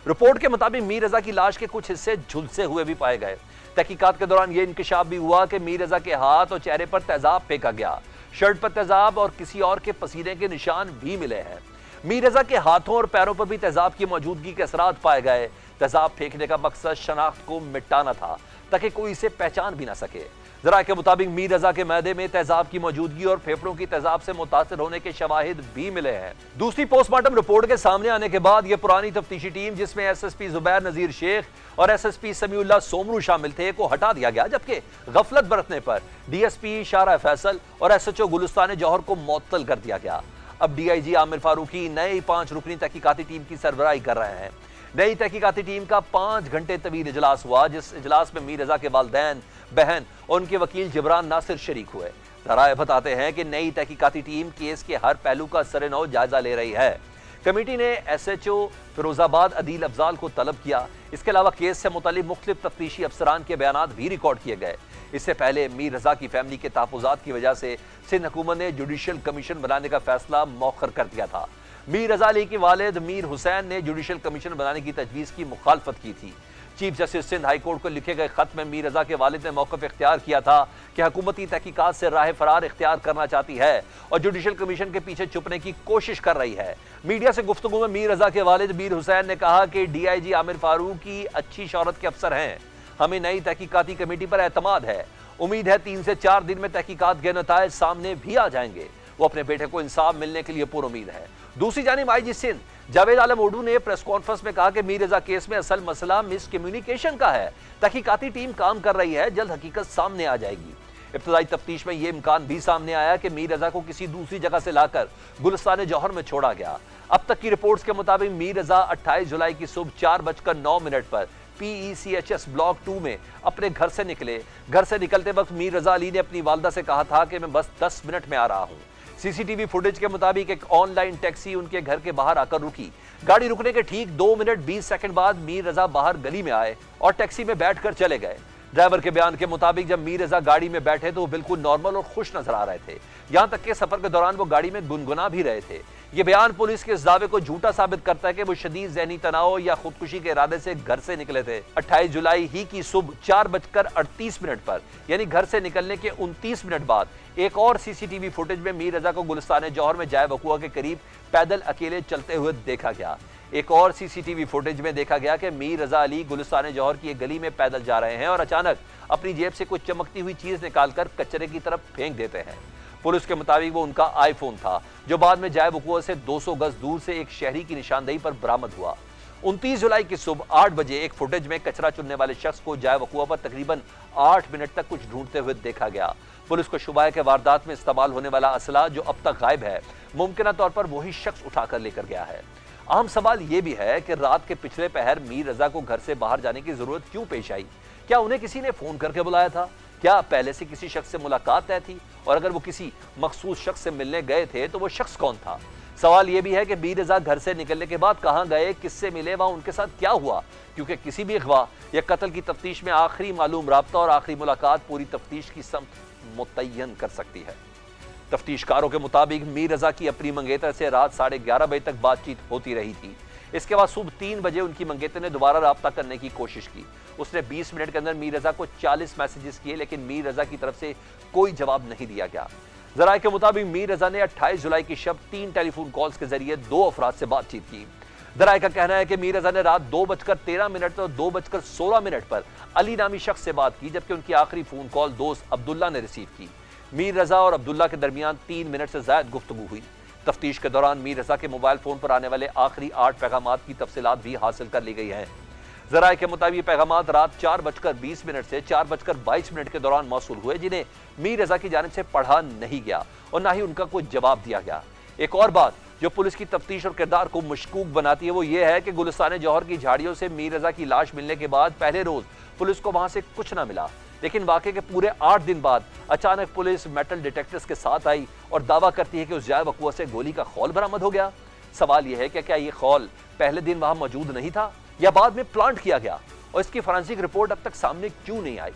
رپورٹ کے مطابق میر رضا کی لاش کے کچھ حصے جھلسے ہوئے بھی پائے گئے. تحقیقات کے دوران یہ انکشاف بھی ہوا کہ میر رضا کے ہاتھ اور چہرے پر تیزاب پھینکا گیا، شرٹ پر تیزاب اور کسی اور کے پسینے کے نشان بھی ملے ہیں. میر رضا کے ہاتھوں اور پیروں پر بھی تیزاب کی موجودگی کے اثرات پائے گئے. تیزاب پھینکنے کا مقصد شناخت کو مٹانا تھا تاکہ کوئی اسے پہچان بھی نہ سکے. ذرائع کے مطابق میر رضا کے معدے میں تیزاب کی موجودگی اور پھیپھڑوں کی تیزاب سے متاثر ہونے کے شواہد بھی ملے ہیں. دوسری پوسٹ مارٹم رپورٹ کے سامنے آنے کے بعد یہ پرانی تفتیشی ٹیم جس میں ایس ایس پی زبیر نذیر شیخ اور ایس ایس پی سمیع اللہ سومرو شامل تھے کو ہٹا دیا گیا، جبکہ غفلت برتنے پر ڈی ایس پی شارع فیصل اور ایس ایچ او گلستان جوہر کو معطل کر دیا گیا. اب ڈی آئی جی عامر فاروقی نئی 5 رکنی تحقیقاتی ٹیم کی سربراہی کر رہے ہیں. نئی تحقیقاتی ٹیم کا 5 گھنٹے طویل اجلاس ہوا، جس اجلاس میں میر رضا کے والدین، بہن اور ان کے وکیل جبران ناصر شریک ہوئے. ذرائع بتاتے ہیں کہ نئی تحقیقاتی ٹیم کیس کے ہر پہلو کا سرنو جائزہ لے رہی ہے. کمیٹی نے ایس ایچ او فیروز آباد عدیل افضال کو طلب کیا. اس کے علاوہ کیس سے متعلق مختلف تفتیشی افسران کے بیانات بھی ریکارڈ کیے گئے. اس سے پہلے میر رضا کی فیملی کے تحفظات کی وجہ سے سندھ حکومت نے جوڈیشل کمیشن بنانے کا فیصلہ مؤخر کر دیا تھا. میر رضا علی کے والد میر حسین نے جوڈیشل کمیشن بنانے کی تجویز کی مخالفت کی تھی. Chief justice Sindh high court کو لکھے گئے خط میں میر رضا کے والد نے موقف اختیار کیا تھا کہ حکومتی تحقیقات سے راہ فرار اختیار کرنا چاہتی ہے اور جوڈیشل کمیشن کے پیچھے چھپنے کی کوشش کر رہی ہے. میڈیا سے گفتگو میں میر رضا کے والد میر حسین نے کہا کہ ڈی آئی جی عامر فاروق کی اچھی شہرت کے افسر ہیں. ہمیں نئی تحقیقاتی کمیٹی پر اعتماد ہے. امید ہے 3 سے 4 دن میں تحقیقات کے نتائج سامنے بھی آ جائیں گے. وہ اپنے بیٹے کو انصاف ملنے کے لیے پر امید ہے. دوسری جانب آئی جی سندھ جاوید عالم اوڈو نے پریس کانفرنس میں کہا کہ میر رضا کیس میں اصل مسئلہ مس کمیونیکیشن کا ہے. تحقیقاتی ٹیم کام کر رہی ہے، جلد حقیقت سامنے آ جائے گی. ابتدائی تفتیش میں یہ امکان بھی سامنے آیا کہ میر رضا کو کسی دوسری جگہ سے لا کر گلستان جوہر میں چھوڑا گیا. اب تک کی رپورٹس کے مطابق میر رضا 28 جولائی کی صبح 4:09 پر پی ای سی ایچ ایس بلاک 2 میں اپنے گھر سے نکلے. گھر سے نکلتے وقت میر رضا علی نے اپنی والدہ سے کہا تھا کہ میں بس 10 منٹ میں آ رہا ہوں. سی سی ٹی وی فوٹیج کے مطابق ایک آن لائن ٹیکسی ان کے گھر کے باہر آ کر رکی. گاڑی رکنے کے ٹھیک 2 منٹ 20 سیکنڈ بعد میر رضا باہر گلی میں آئے اور ٹیکسی میں بیٹھ کر چلے گئے. ڈرائیور کے بیان کے مطابق جب میر رضا گاڑی میں بیٹھے تو وہ بالکل نارمل اور خوش نظر آ رہے تھے، یہاں تک کہ سفر کے دوران وہ گاڑی میں گنگنا بھی رہے تھے۔ یہ بیان پولیس کے اس دعوے کو جھوٹا ثابت کرتا ہے کہ وہ شدید ذہنی تناؤ یا خودکشی کے ارادے سے گھر سے نکلے تھے۔ 28 جولائی ہی کی صبح 4:38 پر یعنی گھر سے نکلنے کے 29 منٹ بعد ایک اور سی سی ٹی وی فوٹیج میں میر رضا کو گلستان جوہر میں جائے وقوع کے قریب پیدل اکیلے چلتے ہوئے دیکھا گیا۔ ایک اور سی سی ٹی وی فوٹیج میں دیکھا گیا کہ میر رضا علی گلستان جوہر کی ایک گلی میں پیدل جا رہے ہیں اور اچانک اپنی جیب سے کچھ چمکتی ہوئی چیز نکال کر کچرے کی طرف پھینک دیتے ہیں۔ پولیس کے مطابق وہ ان کا آئی فون تھا جو بعد میں جائے وقوع سے 200 گز دور سے ایک شہری کی نشاندہی پر برآمد ہوا۔ 29 جولائی کی صبح 8 بجے ایک فوٹیج میں کچرا چننے والے شخص کو جائے وقوع پر تقریباً 8 منٹ تک کچھ ڈھونڈتے ہوئے دیکھا گیا۔ پولیس کو شبہ ہے کہ واردات میں استعمال ہونے والا اسلحہ جو اب تک غائب ہے ممکنہ طور پر وہی شخص اٹھا کر لے کر گیا ہے۔ اہم سوال یہ بھی ہے کہ رات کے پچھلے پہر میر رضا کو گھر سے باہر جانے کی ضرورت کیوں پیش آئی؟ کیا انہیں کسی نے فون کر کے بلایا تھا؟ کیا پہلے سے کسی شخص سے ملاقات طے تھی؟ اور اگر وہ کسی مخصوص شخص سے ملنے گئے تھے تو وہ شخص کون تھا؟ سوال یہ بھی ہے کہ میر رضا گھر سے نکلنے کے بعد کہاں گئے، کس سے ملے، وہاں ان کے ساتھ کیا ہوا، کیونکہ کسی بھی اغوا یا قتل کی تفتیش میں آخری معلوم رابطہ اور آخری ملاقات پوری تفتیش کی سمت متعین کر سکتی ہے۔ تفتیش کاروں کے مطابق میر رضا کی اپنی منگیتر سے رات 11:30 بجے تک بات چیت ہوتی رہی تھی۔ اس کے بعد صبح 3 بجے ان کی منگیتر نے دوبارہ رابطہ کرنے کی کوشش کی۔ اس نے 20 منٹ کے اندر میر رضا کو 40 میسیجز کیے لیکن میر رضا کی طرف سے کوئی جواب نہیں دیا گیا۔ ذرائع کے مطابق میر رضا نے 28 جولائی کی شب 3 ٹیلی فون کالز کے ذریعے 2 افراد سے بات چیت کی۔ ذرائع کا کہنا ہے کہ میر رضا نے رات 2:13 اور 2:16 پر علی نامی شخص سے بات کی، جبکہ ان کی آخری فون کال دوست عبداللہ نے ریسیو کی۔ میر رضا اور عبداللہ کے درمیان 3 منٹ سے زائد گفتگو ہوئی۔ تفتیش کے دوران میر رضا کے موبائل فون پر آنے والے آخری 8 پیغامات کی تفصیلات بھی حاصل کر لی گئی ہیں۔ ذرائع کے مطابق یہ پیغامات رات 4:20 سے 4:22 کے دوران موصول ہوئے، جنہیں میر رضا کی جانب سے پڑھا نہیں گیا اور نہ ہی ان کا کوئی جواب دیا گیا۔ ایک اور بات جو پولیس کی تفتیش اور کردار کو مشکوک بناتی ہے وہ یہ ہے کہ گلستان جوہر کی جھاڑیوں سے میر رضا کی لاش ملنے کے بعد پہلے روز پولیس کو وہاں سے کچھ نہ ملا، لیکن واقعے کے پورے 8 دن بعد اچانک پولیس میٹل ڈیٹیکٹرز کے ساتھ آئی اور دعویٰ کرتی ہے کہ اس جائے وقوع سے گولی کا خول برآمد ہو گیا۔ سوال یہ ہے کہ کیا یہ خول پہلے دن وہاں موجود نہیں تھا یا بعد میں پلانٹ کیا گیا، اور اس کی فورینسک رپورٹ اب تک سامنے کیوں نہیں آئی؟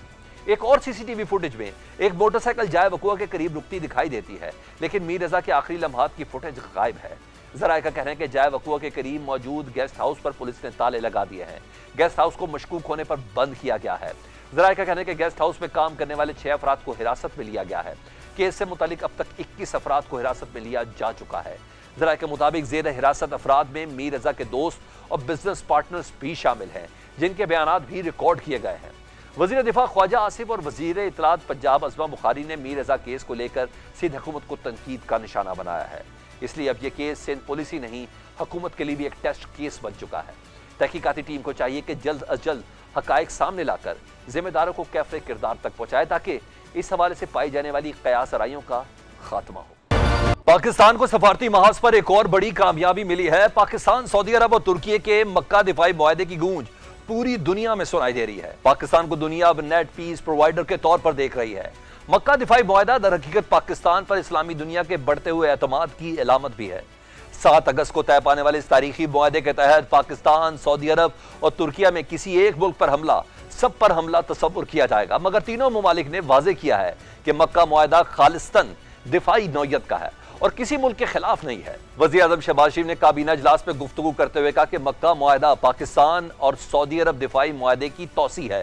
ایک اور سی سی ٹی وی فوٹیج میں ایک موٹر سائیکل جائے وقوع کے قریب رکتی دکھائی دیتی ہے، لیکن میر رضا کے آخری لمحات کی فوٹیج غائب ہے۔ ذرائع کا کہنا ہے کہ جائے وقوع کے قریب موجود گیسٹ ہاؤس پر پولیس نے تالے لگا دیے ہیں۔ گیسٹ ہاؤس کو مشکوک ہونے پر بند کیا گیا ہے۔ ذرائع کا کہنا ہے کہ گیسٹ ہاؤس میں کام کرنے والے 6 افراد کو حراست میں لیا گیا ہے۔ کیس سے متعلق اب تک 21 افراد کو حراست میں لیا جا چکا ہے۔ ذرائع کے مطابق زیر حراست افراد میں میر رضا کے دوست اور بزنس پارٹنرز بھی شامل ہیں، جن کے بیانات بھی ریکارڈ کیے گئے ہیں۔ وزیر دفاع خواجہ آصف اور وزیر اطلاعات پنجاب عظمہ بخاری نے میر رضا کیس کو لے کر سندھ حکومت کو تنقید کا نشانہ بنایا ہے۔ اس لیے اب یہ کیس سندھ پولیس ہی نہیں، حکومت کے لیے بھی ایک ٹیسٹ کیس بن چکا ہے۔ تحقیقاتی ٹیم کو چاہیے کہ جلد از جلد حقائق سامنے لا کر ذمہ داروں کو کیفر کردار تک پہنچائے تاکہ اس حوالے سے پائی جانے والی قیاس آرائیوں کا خاتمہ ہو۔ پاکستان کو سفارتی محاذ پر ایک اور بڑی کامیابی ملی ہے۔ پاکستان، سعودی عرب اور ترکی کے مکہ دفاعی معاہدے کی گونج پوری دنیا میں سنائی دے رہی ہے۔ پاکستان کو دنیا اب نیٹ پیس پرووائیڈر کے طور پر دیکھ رہی ہے۔ مکہ دفاعی معاہدہ در حقیقت پاکستان پر اسلامی دنیا کے بڑھتے ہوئے اعتماد کی علامت بھی ہے۔ 7 اگست کو طے پانے والے اس تاریخی معاہدے کے تحت پاکستان، سعودی عرب اور ترکیہ میں کسی ایک ملک پر حملہ سب پر حملہ تصور کیا جائے گا، مگر تینوں ممالک نے واضح کیا ہے کہ مکہ معاہدہ خالصتاً دفاعی نوعیت کا ہے اور کسی ملک کے خلاف نہیں ہے۔ وزیر اعظم شہباز شریف نے کابینہ اجلاس میں گفتگو کرتے ہوئے کہا کہ مکہ معاہدہ پاکستان اور سعودی عرب دفاعی معاہدے کی توسیع ہے۔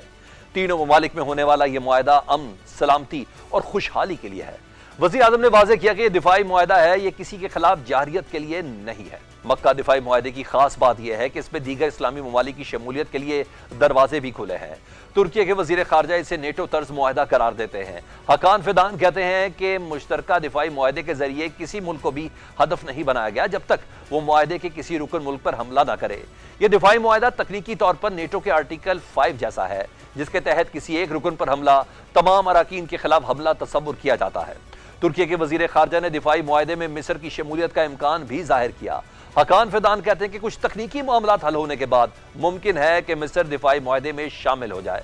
تینوں ممالک میں ہونے والا یہ معاہدہ امن، سلامتی اور خوشحالی کے لیے ہے۔ وزیر اعظم نے واضح کیا کہ یہ دفاعی معاہدہ ہے، یہ کسی کے خلاف جارحیت کے لیے نہیں ہے۔ مکہ دفاعی معاہدے کی خاص بات یہ ہے کہ اس میں دیگر اسلامی ممالک کی شمولیت کے لیے دروازے بھی کھلے ہیں۔ ترکی کے وزیر خارجہ اسے نیٹو طرز معاہدہ قرار دیتے ہیں۔ حقان فیدان کہتے ہیں کہ مشترکہ دفاعی معاہدے کے ذریعے کسی ملک کو بھی ہدف نہیں بنایا گیا جب تک وہ معاہدے کے کسی رکن ملک پر حملہ نہ کرے۔ یہ دفاعی معاہدہ تکنیکی طور پر نیٹو کے آرٹیکل 5 جیسا ہے، جس کے تحت کسی ایک رکن پر حملہ تمام اراکین کے خلاف حملہ تصور کیا جاتا ہے۔ ترکی کے وزیر خارجہ نے دفاعی معاہدے میں مصر کی شمولیت کا امکان بھی ظاہر کیا۔ حقان فیدان کہتے ہیں کہ کچھ تکنیکی معاملات حل ہونے کے بعد ممکن ہے کہ مصر دفاعی معاہدے میں شامل ہو جائے۔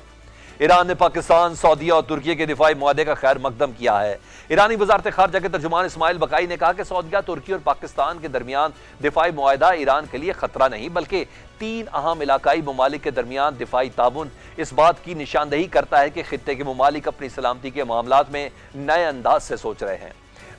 ایران نے پاکستان، سعودیہ اور ترکی کے دفاعی معاہدے کا خیر مقدم کیا ہے۔ ایرانی وزارت خارجہ کے ترجمان اسماعیل بقائی نے کہا کہ سعودیہ، ترکی اور پاکستان کے درمیان دفاعی معاہدہ ایران کے لیے خطرہ نہیں بلکہ 3 اہم علاقائی ممالک کے درمیان دفاعی تعاون اس بات کی نشاندہی کرتا ہے کہ خطے کے ممالک اپنی سلامتی کے معاملات میں نئے انداز سے سوچ رہے ہیں۔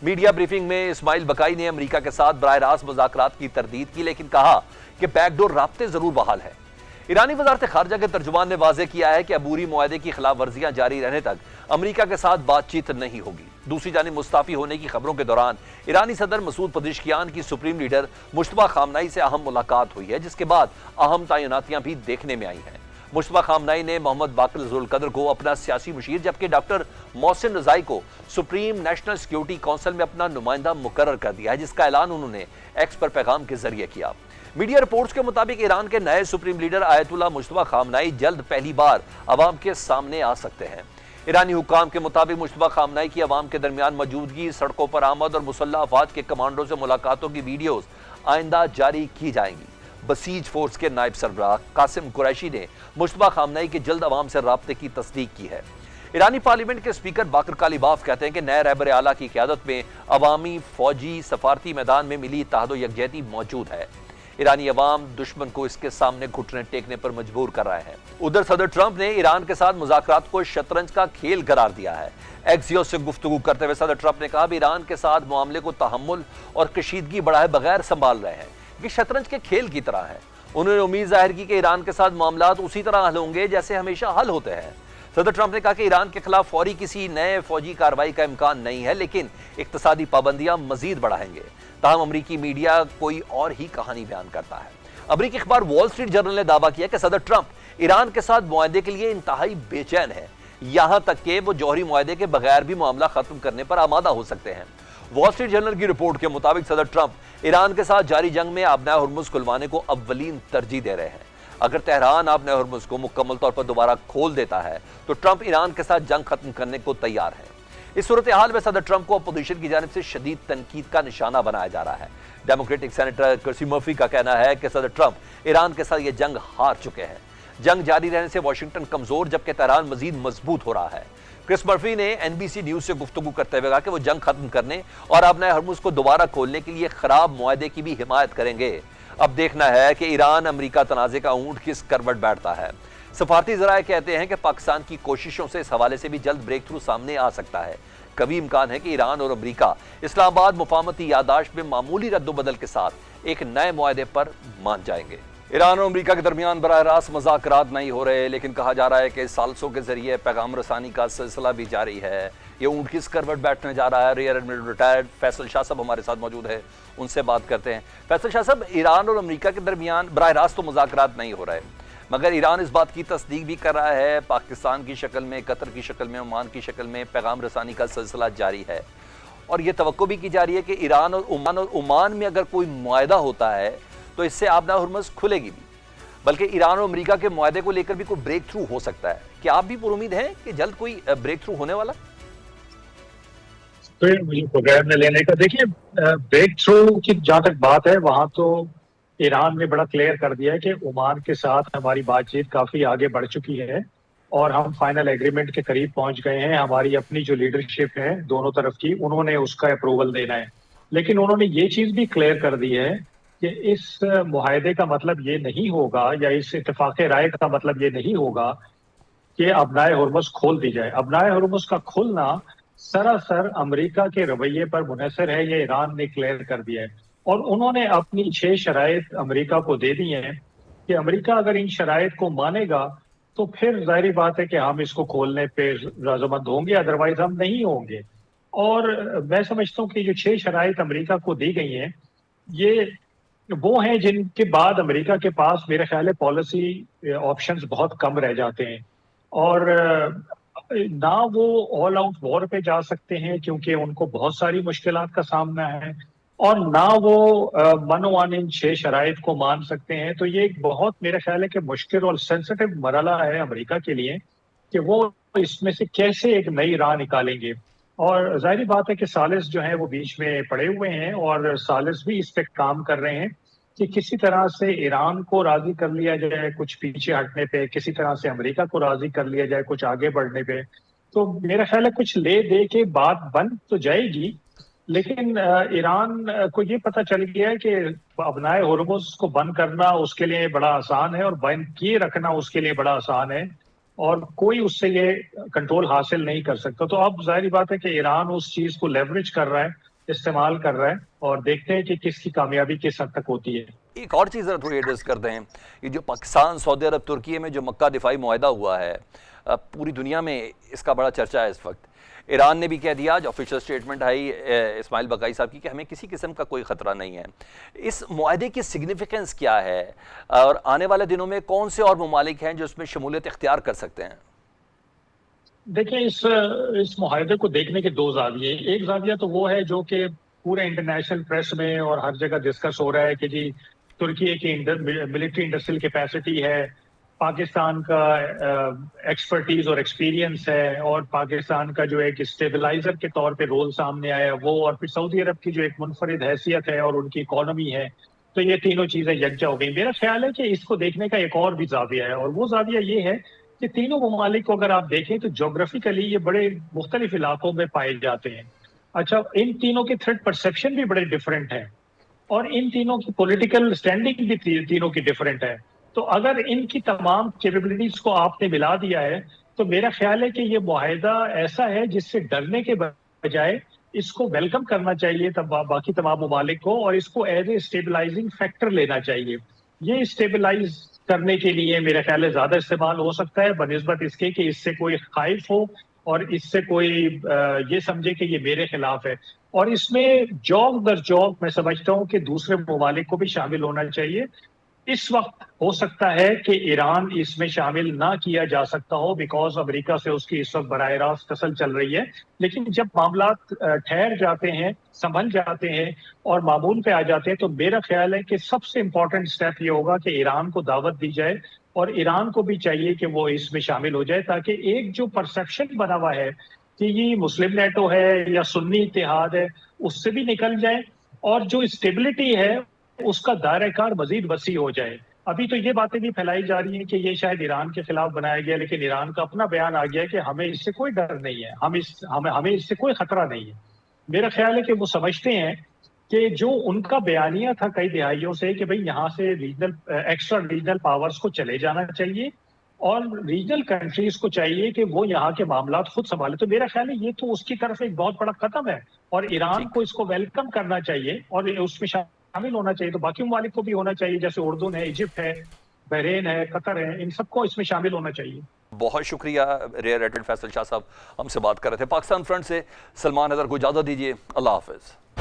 میڈیا بریفنگ میں اسماعیل بقائی نے امریکہ کے ساتھ براہ راست مذاکرات کی تردید کی، لیکن کہا کہ بیک ڈور رابطے ضرور بحال ہیں۔ ایرانی وزارت خارجہ کے ترجمان نے واضح کیا ہے کہ عبوری معاہدے کی خلاف ورزیاں جاری رہنے تک امریکہ کے ساتھ بات چیت نہیں ہوگی۔ دوسری جانب مستعفی ہونے کی خبروں کے دوران ایرانی صدر مسعود پزشکیان کی سپریم لیڈر مجتبیٰ خامنہئی سے اہم ملاقات ہوئی ہے، جس کے بعد اہم تعیناتیاں بھی دیکھنے میں آئی ہیں۔ مجتبیٰ خامنہئی نے محمد باقر ذوالقدر کو اپنا سیاسی مشیر، جبکہ ڈاکٹر محسن رضائی کو سپریم نیشنل سیکیورٹی کونسل میں اپنا نمائندہ مقرر کر دیا ہے، جس کا اعلان انہوں نے ایکس پر پیغام کے ذریعے کیا۔ میڈیا رپورٹس کے مطابق ایران کے نئے سپریم لیڈر آیت اللہ مجتبیٰ خامنہئی جلد پہلی بار عوام کے سامنے آ سکتے ہیں۔ ایرانی حکام کے مطابق مجتبیٰ خامنہئی کی عوام کے درمیان موجودگی، سڑکوں پر آمد اور مسلح افواج کے کمانڈوں سے ملاقاتوں کی ویڈیوز آئندہ جاری کی جائیں گی۔ بسیج فورس کے نائب سربراہ قاسم قریشی نے مجتبیٰ خامنہئی کے جلد عوام سے رابطے کی تصدیق کی ہے۔ ایرانی پارلیمنٹ کے اسپیکر باقر کالیباف کہتے ہیں کہ نئے رہبر اعلیٰ کی قیادت میں عوامی، فوجی، سفارتی میدان میں ملی اتحاد و یکجہتی موجود ہے۔ ایرانی عوام دشمن کو اس کے سامنے گھٹنے ٹیکنے پر مجبور کر رہے ہیں۔ ادھر صدر ٹرمپ نے ایران کے ساتھ مذاکرات کو شطرنج کا کھیل قرار دیا ہے۔ ایکسیوس سے گفتگو کرتے ہوئے صدر ٹرمپ نے کہا کہ ایران کے ساتھ معاملے کو تحمل اور کشیدگی بڑھائے بغیر سنبھال رہے ہیں۔ یہ شطرنج کے کھیل کی طرح ہے۔ انہوں نے امید ظاہر کی کہ ایران کے ساتھ معاملات اسی طرح حل ہوں گے جیسے ہمیشہ حل ہوتے ہیں۔ صدر ٹرمپ نے کہا کہ ایران کے خلاف فوری کسی نئے فوجی کارروائی کا امکان نہیں ہے، لیکن اقتصادی پابندیاں مزید بڑھائیں گے۔ تاہم امریکی میڈیا کوئی اور ہی کہانی بیان کرتا ہے۔ امریکی اخبار وال اسٹریٹ جرنل نے دعویٰ کیا کہ صدر ٹرمپ ایران کے ساتھ معاہدے کے لیے انتہائی بے چین ہے، یہاں تک کہ وہ جوہری معاہدے کے بغیر بھی معاملہ ختم کرنے پر آمادہ ہو سکتے ہیں۔ وال اسٹریٹ جرنل کی رپورٹ کے مطابق صدر ٹرمپ ایران کے ساتھ جاری جنگ میں آبنائے ہرمز کھلوانے کو اولین ترجیح دے رہے ہیں۔ اگر تہران آبنائے ہرمز کو مکمل طور پر دوبارہ کھول دیتا ہے تو ٹرمپ ایران کے ساتھ جنگ ختم کرنے کو تیار ہے۔ اس صورتحال میں صدر ٹرمپ کو اپوزیشن کی جانب سے شدید تنقید کا نشانہ بنایا جا رہا ہے۔ ڈیموکریٹک سینیٹر کرسی مرفی کا کہنا ہے کہ صدر ٹرمپ ایران کے ساتھ یہ جنگ ہار چکے ہیں۔ جنگ جاری رہنے سے واشنگٹن کمزور جبکہ تہران مزید مضبوط ہو رہا ہے۔ کرس مرفی نے NBC نیوز سے گفتگو کرتے ہوئے کہا کہ وہ جنگ ختم کرنے اور آبنائے ہرمز کو دوبارہ کھولنے کے لیے خراب معاہدے کی بھی حمایت کریں گے۔ اب دیکھنا ہے کہ ایران امریکہ تنازع کا اونٹ کس کروٹ بیٹھتا ہے۔ سفارتی ذرائع کہتے ہیں کہ پاکستان کی کوششوں سے اس حوالے سے بھی جلد بریک تھرو سامنے آ سکتا ہے۔ کبھی امکان ہے کہ ایران اور امریکہ اسلام آباد مفاہمتی یادداشت میں معمولی رد و بدل کے ساتھ ایک نئے معاہدے پر مان جائیں گے۔ ایران اور امریکہ کے درمیان براہ راست مذاکرات نہیں ہو رہے، لیکن کہا جا رہا ہے کہ ثالثوں کے ذریعے پیغام رسانی کا سلسلہ بھی جاری ہے۔ یہ اونٹ کس کروٹ بیٹھنے جا رہا ہے؟ ریئر ایڈمرل ریٹائرڈ فیصل شاہ صاحب ہمارے ساتھ موجود ہے، ان سے بات کرتے ہیں۔ فیصل شاہ صاحب، ایران اور امریکہ کے درمیان براہ راست تو مذاکرات نہیں ہو رہے، مگر ایران اس بات کی تصدیق بھی کر رہا ہے، پاکستان کی شکل میں، قطر کی شکل میں، عمان کی شکل میں پیغام رسانی کا سلسلہ جاری ہے، اور یہ توقع بھی کی جا رہی ہے کہ ایران اور عمان میں اگر کوئی معاہدہ ہوتا ہے تو اس سے آبنائے ہرمز کھلے گی بھی، بلکہ ایران اور امریکہ کے معاہدے کو لے کر بھی کوئی بریک تھرو ہو سکتا ہے۔ کیا آپ بھی پر امید ہیں کہ جلد کوئی بریک تھرو ہونے والا؟
تو مجھے پروگرام میں لینے کا، دیکھیے بریک تھرو کی جہاں تک بات ہے، وہاں تو ایران نے بڑا کلیئر کر دیا ہے کہ عمان کے ساتھ ہماری بات چیت کافی آگے بڑھ چکی ہے اور ہم فائنل ایگریمنٹ کے قریب پہنچ گئے ہیں۔ ہماری اپنی جو لیڈرشپ ہے دونوں طرف کی، انہوں نے اس کا اپروول دینا ہے، لیکن انہوں نے یہ چیز بھی کلیئر کر دی ہے کہ اس معاہدے کا مطلب یہ نہیں ہوگا، یا اس اتفاق رائے کا مطلب یہ نہیں ہوگا کہ آبنائے ہرمز کھول دی جائے۔ آبنائے ہرمز کا کھولنا سراسر امریکہ کے رویے پر منحصر ہے، یہ ایران نے کلیئر کر دیا ہے، اور انہوں نے اپنی 6 شرائط امریکہ کو دے دی ہیں کہ امریکہ اگر ان شرائط کو مانے گا تو پھر ظاہری بات ہے کہ ہم اس کو کھولنے پہ رضامند ہوں گے، ادروائز ہم نہیں ہوں گے۔ اور میں سمجھتا ہوں کہ جو 6 شرائط امریکہ کو دی گئی ہیں، یہ وہ ہیں جن کے بعد امریکہ کے پاس میرے خیال ہے پالیسی آپشنز بہت کم رہ جاتے ہیں، اور نہ وہ آل آؤٹ وار پہ جا سکتے ہیں کیونکہ ان کو بہت ساری مشکلات کا سامنا ہے، اور نہ وہ منوان ان 6 شرائط کو مان سکتے ہیں۔ تو یہ ایک بہت میرے خیال ہے کہ مشکل اور سینسٹیو مرحلہ ہے امریکہ کے لیے کہ وہ اس میں سے کیسے ایک نئی راہ نکالیں گے، اور ظاہری بات ہے کہ ثالث جو ہیں وہ بیچ میں پڑے ہوئے ہیں اور ثالث بھی اس پہ کام کر رہے ہیں، کہ کسی طرح سے ایران کو راضی کر لیا جائے کچھ پیچھے ہٹنے پہ، کسی طرح سے امریکہ کو راضی کر لیا جائے کچھ آگے بڑھنے پہ، تو میرا خیال ہے کچھ لے دے کے بات بن تو جائے گی، لیکن ایران کو یہ پتہ چل گیا ہے کہ ابنائے ہرمز کو بند کرنا اس کے لیے بڑا آسان ہے اور بند کیے رکھنا اس کے لیے بڑا آسان ہے، اور کوئی اس سے یہ کنٹرول حاصل نہیں کر سکتا۔ تو اب ظاہری بات ہے کہ ایران اس چیز کو لیوریج کر رہا ہے، استعمال کر رہا ہے، اور دیکھتے ہیں کہ کس کی کامیابی کس حد تک ہوتی ہے۔
ایک اور چیز ذرا تھوڑی ایڈریس کر دیں، یہ جو پاکستان، سعودی عرب، ترکی میں جو مکہ دفاعی معاہدہ ہوا ہے، پوری دنیا میں اس کا بڑا چرچہ ہے اس وقت۔ ایران نے بھی کہہ دیا، جو آفیشل سٹیٹمنٹ آئی اسماعیل بقائی صاحب کی، کہ ہمیں کسی قسم کا کوئی خطرہ نہیں ہے۔ اس معاہدے کی سگنیفیکنس کیا ہے، اور آنے والے دنوں میں کون سے اور ممالک ہیں جو اس میں شمولیت اختیار کر سکتے ہیں؟
دیکھیں اس معاہدے کو دیکھنے کے دو زاویے، ایک زاویہ تو وہ ہے جو کہ پورے انٹرنیشنل پریس میں اور ہر جگہ ڈسکس ہو رہا ہے کہ جی ترکی کی ملٹری انڈسٹریل کیپیسٹی ہے، پاکستان کا ایکسپرٹیز اور ایکسپیرینس ہے، اور پاکستان کا جو ایک اسٹیبلائزر کے طور پہ رول سامنے آیا وہ، اور پھر سعودی عرب کی جو ایک منفرد حیثیت ہے اور ان کی اکانومی ہے، تو یہ تینوں چیزیں یکجا ہو گئی۔ میرا خیال ہے کہ اس کو دیکھنے کا ایک اور بھی زاویہ ہے، اور وہ زاویہ یہ ہے کہ تینوں ممالک کو اگر آپ دیکھیں تو جغرافیکلی یہ بڑے مختلف علاقوں میں پائے جاتے ہیں۔ اچھا، ان تینوں کے تھریٹ پرسیپشن بھی بڑے ڈفرینٹ ہیں، اور ان تینوں کی پولیٹیکل سٹینڈنگ بھی تینوں کی ڈفرینٹ ہے۔ تو اگر ان کی تمام کیپیبلٹیز کو آپ نے ملا دیا ہے تو میرا خیال ہے کہ یہ معاہدہ ایسا ہے جس سے ڈرنے کے بجائے اس کو ویلکم کرنا چاہیے باقی تمام ممالک کو، اور اس کو ایز اے اسٹیبلائزنگ فیکٹر لینا چاہیے۔ یہ اسٹیبلائز کرنے کے لیے میرا خیال ہے زیادہ استعمال ہو سکتا ہے بنسبت اس کے کہ اس سے کوئی خائف ہو اور اس سے کوئی یہ سمجھے کہ یہ میرے خلاف ہے۔ اور اس میں جوک در جوک میں سمجھتا ہوں کہ دوسرے ممالک کو بھی شامل ہونا چاہیے۔ اس وقت ہو سکتا ہے کہ ایران اس میں شامل نہ کیا جا سکتا ہو بیکاز امریکہ سے اس کی اس وقت براہ راست ٹسل چل رہی ہے، لیکن جب معاملات ٹھہر جاتے ہیں، سنبھل جاتے ہیں اور معمول پہ آ جاتے ہیں، تو میرا خیال ہے کہ سب سے امپورٹنٹ سٹیپ یہ ہوگا کہ ایران کو دعوت دی جائے، اور ایران کو بھی چاہیے کہ وہ اس میں شامل ہو جائے، تاکہ ایک جو پرسیپشن بنا ہوا ہے کہ یہ مسلم نیٹو ہے یا سنی اتحاد ہے اس سے بھی نکل جائے، اور جو اسٹیبلٹی ہے اس کا دائرہ کار مزید وسیع ہو جائے۔ ابھی تو یہ باتیں بھی پھیلائی جا رہی ہیں کہ یہ شاید ایران کے خلاف بنایا گیا، لیکن ایران کا اپنا بیان آ گیا کہ ہمیں اس سے کوئی ڈر نہیں ہے، ہمیں اس سے کوئی خطرہ نہیں ہے۔ میرا خیال ہے کہ وہ سمجھتے ہیں کہ جو ان کا بیانیہ تھا کئی دہائیوں سے کہ بھئی یہاں سے ایکسٹرا ریجنل پاورز کو چلے جانا چاہیے اور ریجنل کنٹریز کو چاہیے کہ وہ یہاں کے معاملات خود سنبھالے، تو میرا خیال ہے یہ تو اس کی طرف ایک بہت بڑا قدم ہے، اور ایران کو اس کو ویلکم کرنا چاہیے اور اس میں شامل ہونا چاہیے۔ تو باقی ممالک کو بھی ہونا چاہیے، جیسے اردن ہے، ایجپٹ ہے، بحرین ہے، قطر ہے، ان سب کو اس میں شامل ہونا چاہیے۔
بہت شکریہ ریئر ایڈمنرل فیصل شاہ صاحب ہم سے بات کر رہے تھے۔ پاکستان فرنٹ سے سلمان حیدر کو اجازت دیجیے، اللہ حافظ۔